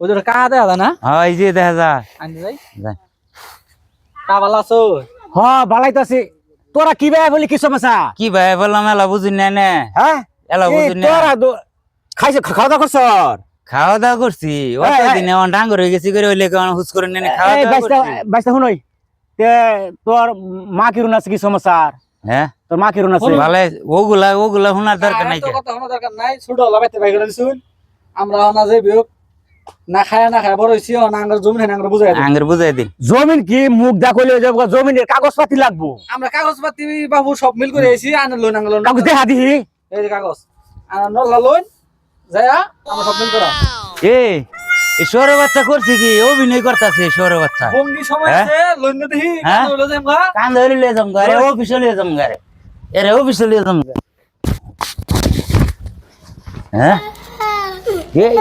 ওদের কা দেয়া যায় না হ্যাঁ এই যে দেখা যা আনি যাই যা। কা ভালো আছো হ বালাইতাছি তোরা কি ভাই বলি কি সমস্যা কি ভাই বললাম এলা বুঝুন না নে হ্যাঁ এলা এই বুঝুন না তোরা খাইছে খাওয়া দাওয়া করছ খাওয়া দাওয়া করছি অত দিনে আমার ডাঙ্গর হয়ে গেছি করে ওইলে কেমন হুস করে নেনে খাওয়া এই দাওয়া বাইস্তা করছি বাইস্তা শুনই তে তোর মা কি রুন আছে কি সমস্যা হ্যাঁ তোর মা কি রুন আছে ভালো ওগুলা শোনার দরকার নাই তো কথা শোনা দরকার নাই ছোট লাগাইতে ভাই করে দিছুন আমরা না যাই বিয়োগ না খায় বড় হইছি না আঙ্গুর জমি না আঙ্গুর বুঝাই দিই আঙ্গুর বুঝাই দিন জমিন কি মুখ দা কইলে যাব জমিনের কাগজপাতি লাগবো আমরা কাগজপাতি বাবু সব মিল করে আইছি আনল লইন আঙ্গুল কাগজ দেখা দিহি এই যে কাগজ আনল নল্লা লইন যায়া আমরা সব মিল করা এই শহরে বাচ্চা করছে কি অভিনয় করতেছে শহরে বাচ্চা বঙ্গি সময় হ্যাঁ? আছে লইন দেখি হ্যাঁ? কান লইলো যে আমরা কান ধরে লিয়ে যাম গারে অফিসে লিয়ে যাম গারে এরে অফিসে লিয়ে যাম হ্যাঁ এই